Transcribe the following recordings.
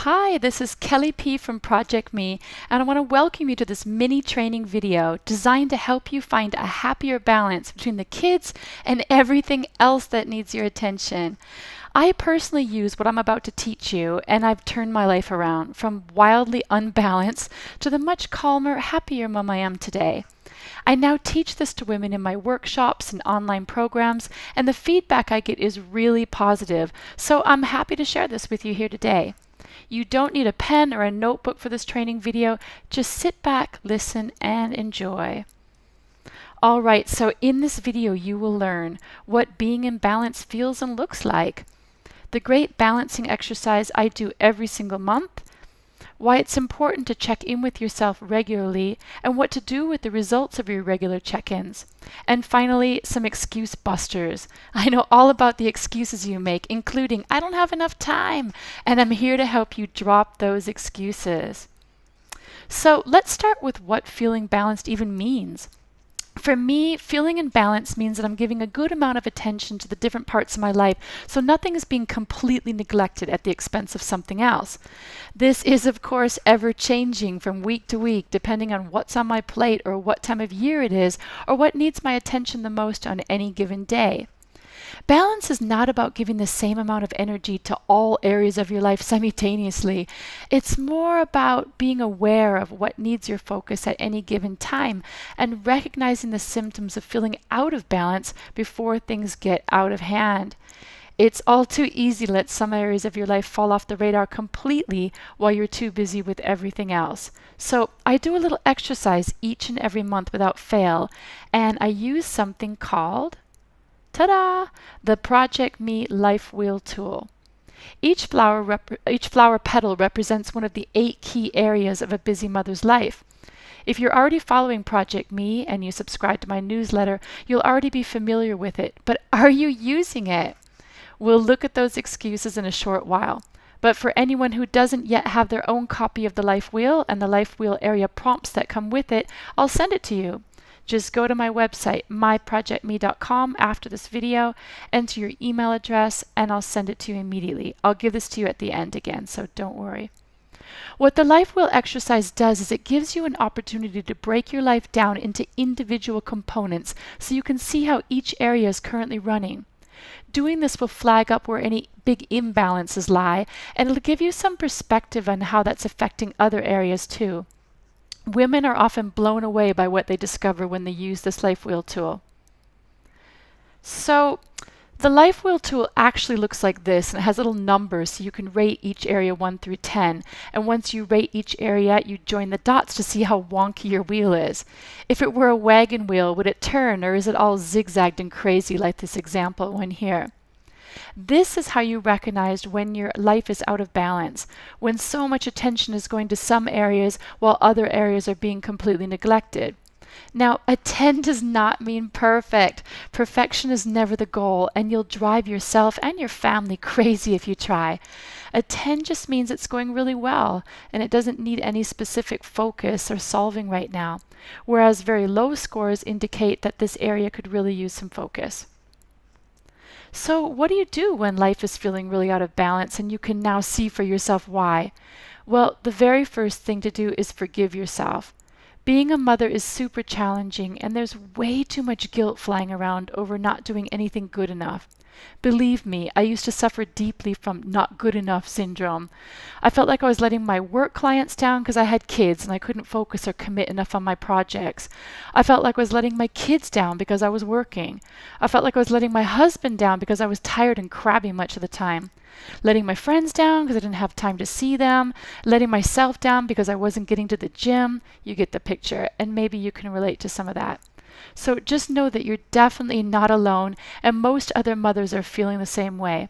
Hi, this is Kelly P from Project Me, and I want to welcome you to this mini training video designed to help you find a happier balance between the kids and everything else that needs your attention. I personally use what I'm about to teach you, and I've turned my life around from wildly unbalanced to the much calmer, happier mom I am today. I now teach this to women in my workshops and online programs, and the feedback I get is really positive, so I'm happy to share this with you here today. You don't need a pen or a notebook for this training video. Just sit back, listen, and enjoy. Alright, so in this video you will learn what being in balance feels and looks like, the great balancing exercise I do every single month, why it's important to check in with yourself regularly, and what to do with the results of your regular check-ins. And finally, some excuse busters. I know all about the excuses you make, including I don't have enough time, and I'm here to help you drop those excuses. So let's start with what feeling balanced even means. For me, feeling in balance means that I'm giving a good amount of attention to the different parts of my life, so nothing is being completely neglected at the expense of something else. This is, of course, ever changing from week to week, depending on what's on my plate or what time of year it is, or what needs my attention the most on any given day. Balance is not about giving the same amount of energy to all areas of your life simultaneously. It's more about being aware of what needs your focus at any given time and recognizing the symptoms of feeling out of balance before things get out of hand. It's all too easy to let some areas of your life fall off the radar completely while you're too busy with everything else. So I do a little exercise each and every month without fail, and I use something called ta-da! The Project Me Life Wheel tool. Each flower petal represents one of the 8 key areas of a busy mother's life. If you're already following Project Me and you subscribe to my newsletter, you'll already be familiar with it. But are you using it? We'll look at those excuses in a short while. But for anyone who doesn't yet have their own copy of the Life Wheel and the Life Wheel area prompts that come with it, I'll send it to you. Just go to my website, myprojectme.com, after this video, enter your email address, and I'll send it to you immediately. I'll give this to you at the end again, so don't worry. What the Life Wheel exercise does is it gives you an opportunity to break your life down into individual components so you can see how each area is currently running. Doing this will flag up where any big imbalances lie, and it'll give you some perspective on how that's affecting other areas too. Women are often blown away by what they discover when they use this Life Wheel tool. So the Life Wheel tool actually looks like this, and it has little numbers so you can rate each area 1 through 10. And once you rate each area, you join the dots to see how wonky your wheel is. If it were a wagon wheel, would it turn, or is it all zigzagged and crazy like this example one here? This is how you recognize when your life is out of balance, when so much attention is going to some areas while other areas are being completely neglected. Now, a 10 does not mean perfect. Perfection is never the goal, and you'll drive yourself and your family crazy if you try. A 10 just means it's going really well, and it doesn't need any specific focus or solving right now, whereas very low scores indicate that this area could really use some focus. So what do you do when life is feeling really out of balance and you can now see for yourself why? Well, the very first thing to do is forgive yourself. Being a mother is super challenging, and there's way too much guilt flying around over not doing anything good enough. Believe me, I used to suffer deeply from not good enough syndrome. I felt like I was letting my work clients down because I had kids and I couldn't focus or commit enough on my projects. I felt like I was letting my kids down because I was working. I felt like I was letting my husband down because I was tired and crabby much of the time. Letting my friends down because I didn't have time to see them. Letting myself down because I wasn't getting to the gym. You get the picture, and maybe you can relate to some of that. So just know that you're definitely not alone, and most other mothers are feeling the same way.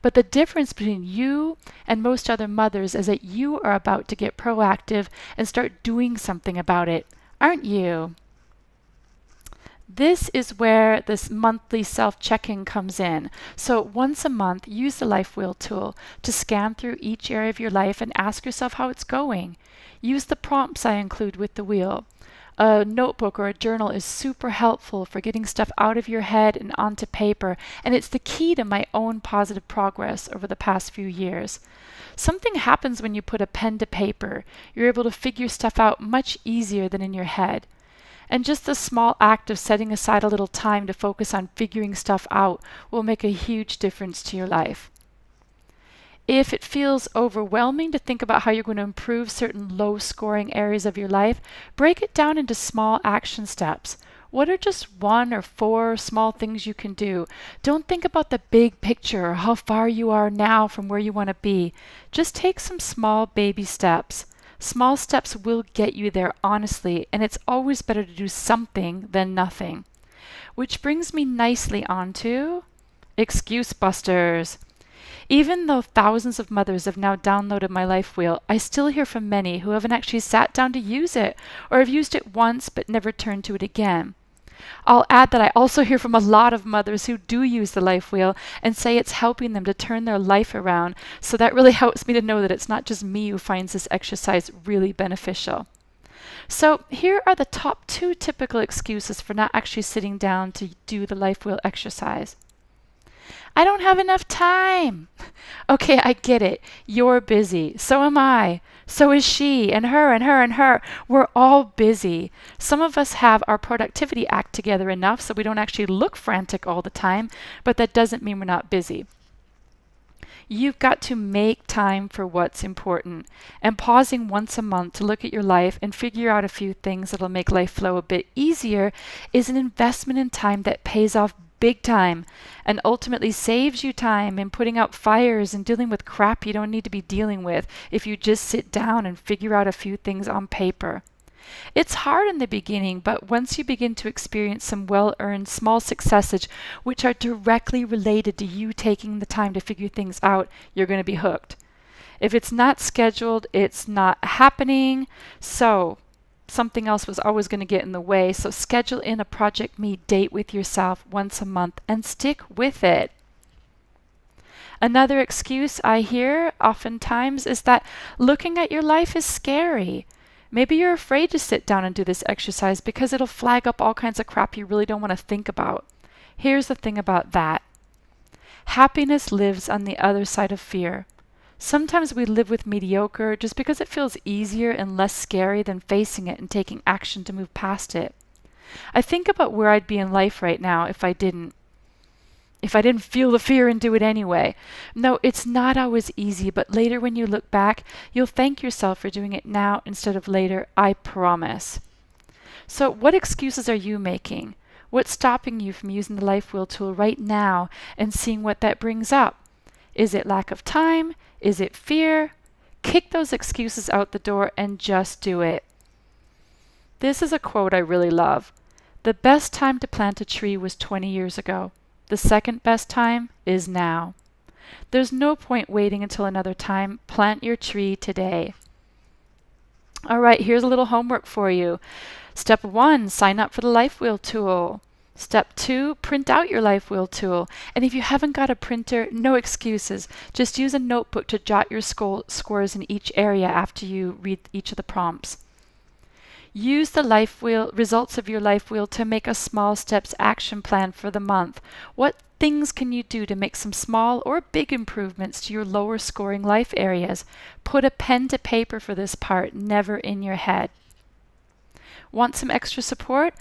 But the difference between you and most other mothers is that you are about to get proactive and start doing something about it, aren't you? This is where this monthly self-check-in comes in. So once a month, use the Life Wheel tool to scan through each area of your life and ask yourself how it's going. Use the prompts I include with the wheel. A notebook or a journal is super helpful for getting stuff out of your head and onto paper, and it's the key to my own positive progress over the past few years. Something happens when you put a pen to paper. You're able to figure stuff out much easier than in your head. And just the small act of setting aside a little time to focus on figuring stuff out will make a huge difference to your life. If it feels overwhelming to think about how you're going to improve certain low scoring areas of your life, break it down into small action steps. What are just 1 or 4 small things you can do? Don't think about the big picture or how far you are now from where you want to be. Just take some small baby steps. Small steps will get you there, honestly, and it's always better to do something than nothing. Which brings me nicely onto excuse busters. Even though thousands of mothers have now downloaded my Life Wheel, I still hear from many who haven't actually sat down to use it or have used it once but never turned to it again. I'll add that I also hear from a lot of mothers who do use the Life Wheel and say it's helping them to turn their life around, so that really helps me to know that it's not just me who finds this exercise really beneficial. So here are the top 2 typical excuses for not actually sitting down to do the Life Wheel exercise. I don't have enough time. Okay, I get it. You're busy. So am I. So is she, and her, and her, and her. We're all busy. Some of us have our productivity act together enough so we don't actually look frantic all the time, but that doesn't mean we're not busy. You've got to make time for what's important. And pausing once a month to look at your life and figure out a few things that'll make life flow a bit easier is an investment in time that pays off big time and ultimately saves you time in putting out fires and dealing with crap you don't need to be dealing with if you just sit down and figure out a few things on paper. It's hard in the beginning, but once you begin to experience some well-earned small successes which are directly related to you taking the time to figure things out, you're going to be hooked. If it's not scheduled, it's not happening. So something else was always going to get in the way. So schedule in a Project Me date with yourself once a month and stick with it. Another excuse I hear oftentimes is that looking at your life is scary. Maybe you're afraid to sit down and do this exercise because it'll flag up all kinds of crap you really don't want to think about. Here's the thing about that. Happiness lives on the other side of fear. Sometimes we live with mediocre just because it feels easier and less scary than facing it and taking action to move past it. I think about where I'd be in life right now if I didn't feel the fear and do it anyway. No, it's not always easy, but later when you look back, you'll thank yourself for doing it now instead of later, I promise. So what excuses are you making? What's stopping you from using the Life Wheel tool right now and seeing what that brings up? Is it lack of time? Is it fear? Kick those excuses out the door and just do it. This is a quote I really love. The best time to plant a tree was 20 years ago. The second best time is now. There's no point waiting until another time. Plant your tree today. All right, here's a little homework for you. Step 1, sign up for the Life Wheel tool. Step 2, print out your Life Wheel tool. And if you haven't got a printer, no excuses. Just use a notebook to jot your scores in each area after you read each of the prompts. Use the Life Wheel, results of your Life Wheel to make a small steps action plan for the month. What things can you do to make some small or big improvements to your lower scoring life areas? Put a pen to paper for this part, never in your head. Want some extra support?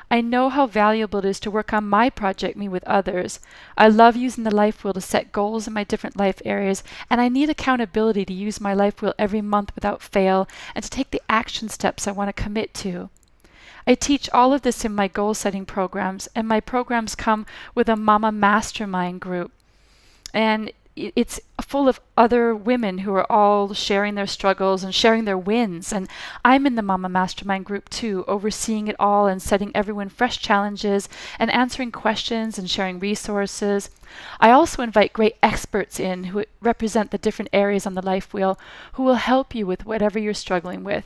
I know how valuable it is to work on my Project Me with others. I love using the Life Wheel to set goals in my different life areas, and I need accountability to use my Life Wheel every month without fail and to take the action steps I want to commit to. I teach all of this in my goal setting programs, and my programs come with a Mama Mastermind group. And it's full of other women who are all sharing their struggles and sharing their wins. And I'm in the Mama Mastermind group too, overseeing it all and setting everyone fresh challenges and answering questions and sharing resources. I also invite great experts in who represent the different areas on the Life Wheel who will help you with whatever you're struggling with.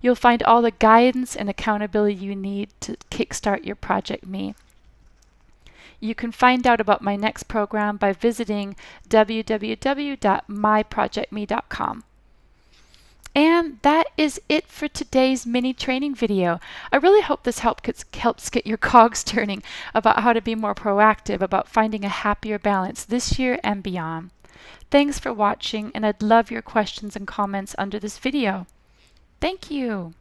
You'll find all the guidance and accountability you need to kickstart your Project Me. You can find out about my next program by visiting www.myprojectme.com. And that is it for today's mini training video. I really hope this helps get your cogs turning about how to be more proactive about finding a happier balance this year and beyond. Thanks for watching, and I'd love your questions and comments under this video. Thank you.